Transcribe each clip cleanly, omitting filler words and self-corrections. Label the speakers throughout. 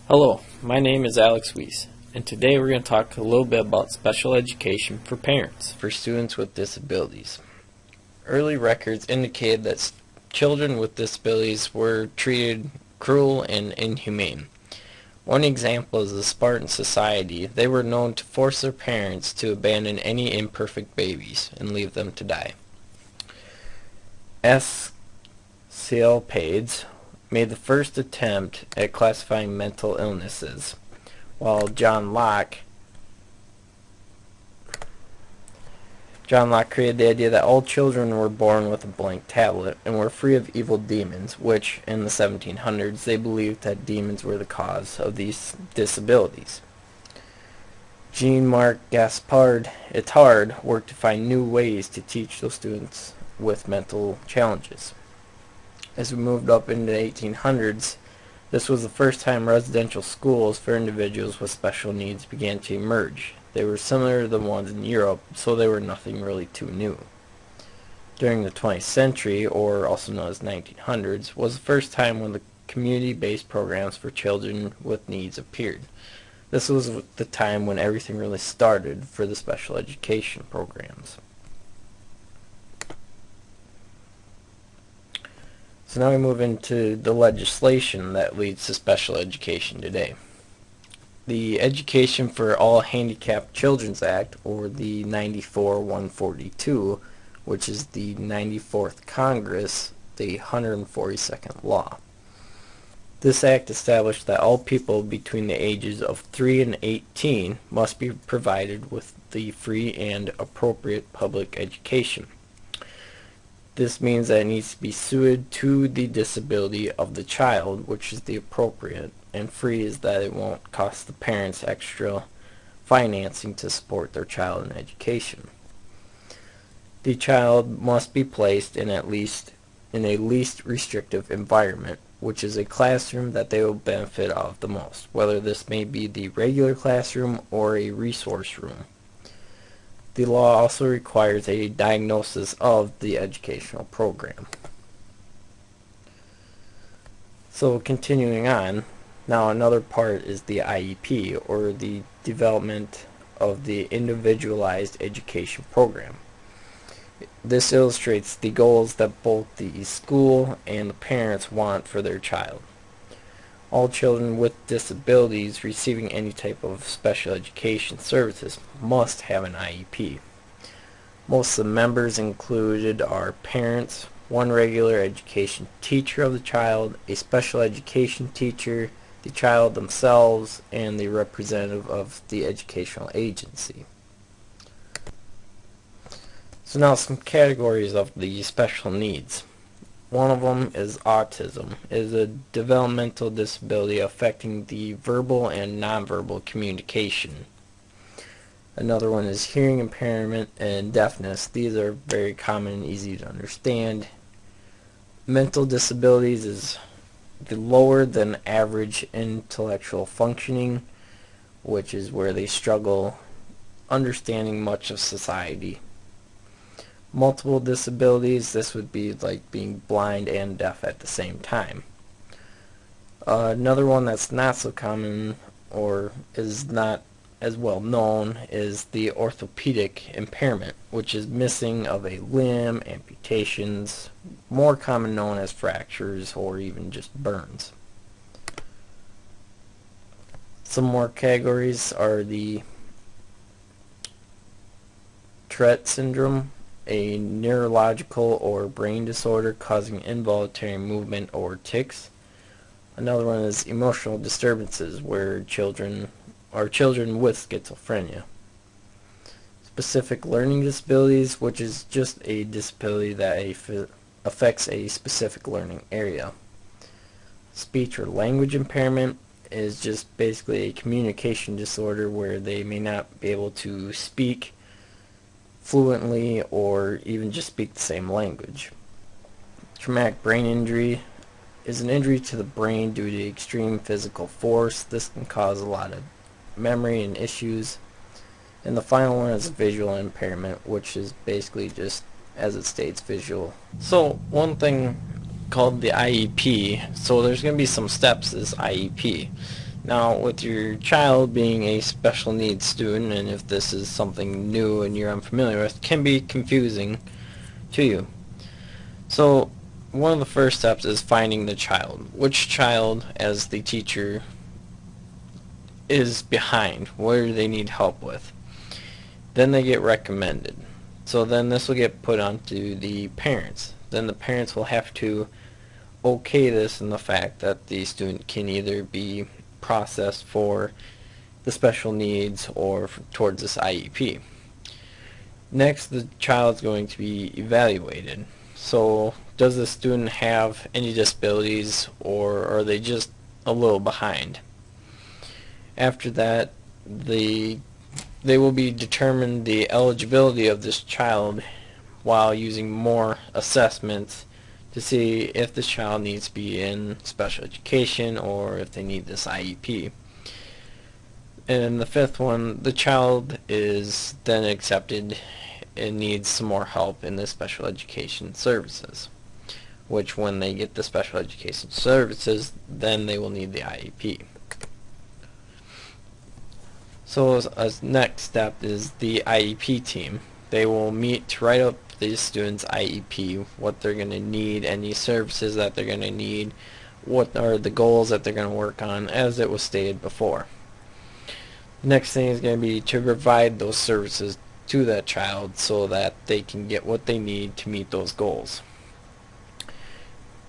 Speaker 1: Hello, my name is Alex Wiese, and today we're going to talk a little bit about special education for parents for students with disabilities. Early records indicated that children with disabilities were treated cruel and inhumane. One example is the Spartan society. They were known to force their parents to abandon any imperfect babies and leave them to die. SPED made the first attempt at classifying mental illnesses, while John Locke created the idea that all children were born with a blank tablet and were free of evil demons, which in the 1700s they believed that demons were the cause of these disabilities. Jean-Marc Gaspard Itard worked to find new ways to teach those students with mental challenges. As we moved up into the 1800s, this was the first time residential schools for individuals with special needs began to emerge. They were similar to the ones in Europe, so they were nothing really too new. During the 20th century, or also known as 1900s, was the first time when the community-based programs for children with needs appeared. This was the time when everything really started for the special education programs. So now we move into the legislation that leads to special education today. The Education for All Handicapped Children's Act, or the 94-142, which is the 94th Congress, the 142nd law. This act established that all people between the ages of 3 and 18 must be provided with the free and appropriate public education. This means that it needs to be suited to the disability of the child, which is the appropriate, and free is that it won't cost the parents extra financing to support their child in education. The child must be placed in a least restrictive environment, which is a classroom that they will benefit of the most, whether this may be the regular classroom or a resource room. The law also requires a diagnosis of the educational program. So continuing on, now another part is the IEP, or the development of the individualized education program. This illustrates the goals that both the school and the parents want for their child. All children with disabilities receiving any type of special education services must have an IEP. Most of the members included are parents, one regular education teacher of the child, a special education teacher, the child themselves, and the representative of the educational agency. So now some categories of the special needs. One of them is autism. It is a developmental disability affecting the verbal and nonverbal communication. Another one is hearing impairment and deafness. These are very common and easy to understand. Mental disabilities is the lower than average intellectual functioning, which is where they struggle understanding much of society. Multiple disabilities, this would be like being blind and deaf at the same time. Another one that's not so common or is not as well known is the orthopedic impairment, which is missing of a limb, amputations, more common known as fractures or even just burns. Some more categories are the Tourette syndrome, a neurological or brain disorder causing involuntary movement or tics. Another one is emotional disturbances, where children with schizophrenia. Specific learning disabilities, which is just a disability that affects a specific learning area. Speech or language impairment is just basically a communication disorder where they may not be able to speak fluently or even just speak the same language. Traumatic brain injury is an injury to the brain due to extreme physical force. This can cause a lot of memory and issues. And the final one is visual impairment, which is basically just, as it states, visual. So one thing called the IEP, so there's going to be some steps to this IEP. Now, with your child being a special needs student, and if this is something new and you're unfamiliar with, it can be confusing to you. So, one of the first steps is finding the child. Which child, as the teacher, is behind? What do they need help with? Then they get recommended. So then this will get put onto the parents. Then the parents will have to okay this in the fact that the student can either be processed for the special needs or towards this IEP. Next, the child's going to be evaluated. So does the student have any disabilities, or are they just a little behind? After that, they will be determined the eligibility of this child while using more assessments to see if this child needs to be in special education or if they need this IEP. And the fifth one, the child is then accepted and needs some more help in the special education services, which when they get the special education services, then they will need the IEP. So as next step is the IEP team. They will meet to write up the student's IEP, what they're going to need, any services that they're going to need, what are the goals that they're going to work on, as it was stated before. Next thing is going to be to provide those services to that child so that they can get what they need to meet those goals.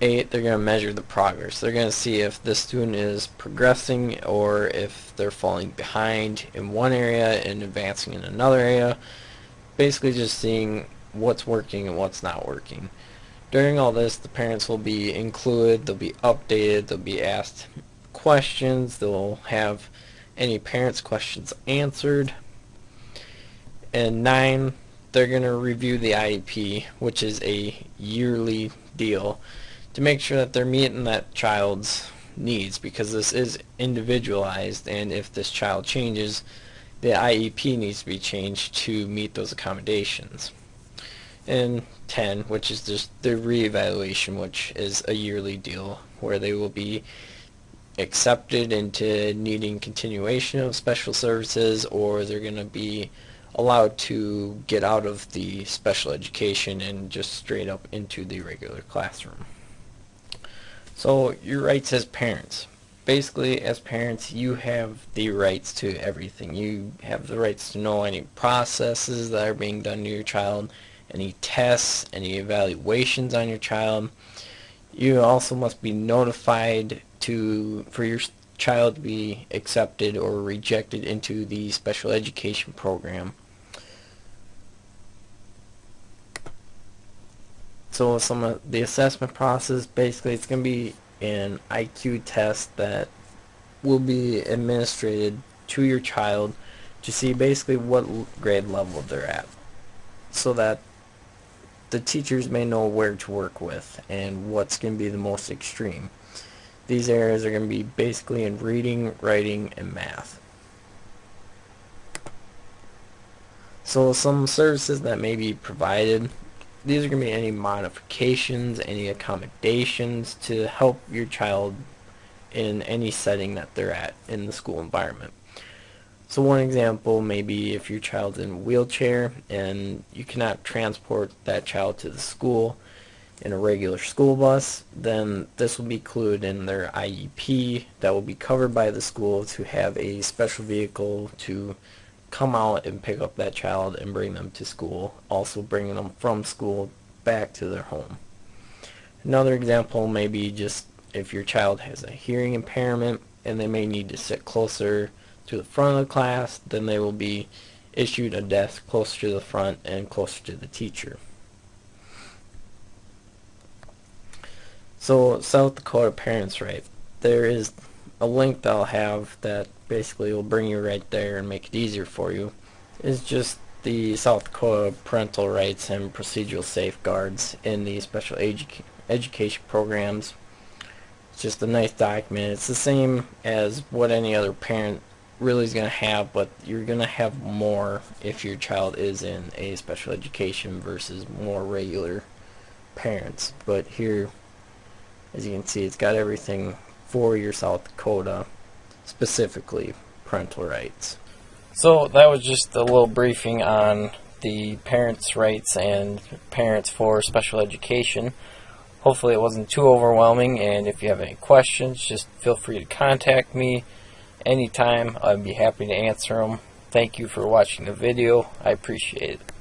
Speaker 1: 8, they're going to measure the progress. They're going to see if the student is progressing or if they're falling behind in one area and advancing in another area. Basically just seeing what's working and what's not working. During all this, the parents will be included, they'll be updated, they'll be asked questions, they'll have any parents' questions answered. And 9, they're going to review the IEP, which is a yearly deal, to make sure that they're meeting that child's needs, because this is individualized, and if this child changes, the IEP needs to be changed to meet those accommodations. And 10, which is just the reevaluation, which is a yearly deal where they will be accepted into needing continuation of special services, or they're going to be allowed to get out of the special education and just straight up into the regular classroom. So your rights as parents. Basically, as parents, you have the rights to everything. You have the rights to know any processes that are being done to your child, any tests, any evaluations on your child. You also must be notified for your child to be accepted or rejected into the special education program. So some of the assessment process, basically it's going to be an IQ test that will be administered to your child to see basically what grade level they're at, so that the teachers may know where to work with and what's going to be the most extreme. These areas are going to be basically in reading, writing, and math. So some services that may be provided, these are going to be any modifications, any accommodations to help your child in any setting that they're at in the school environment. So one example may be if your child's in a wheelchair and you cannot transport that child to the school in a regular school bus, then this will be included in their IEP that will be covered by the school to have a special vehicle to come out and pick up that child and bring them to school, also bringing them from school back to their home. Another example may be just if your child has a hearing impairment and they may need to sit closer to the front of the class, then they will be issued a desk closer to the front and closer to the teacher. So South Dakota Parents' Right, there is a link that I'll have that basically will bring you right there and make it easier for you. It's just the South Dakota parental rights and procedural safeguards in the special education programs. It's just a nice document. It's the same as what any other parent really is going to have, but you're going to have more if your child is in a special education versus more regular parents. But here, as you can see, it's got everything for your South Dakota specifically parental rights.
Speaker 2: So that was just a little briefing on the parents' rights and parents for special education. Hopefully it wasn't too overwhelming, and if you have any questions, just feel free to contact me anytime. I'd be happy to answer them. Thank you for watching the video. I appreciate it.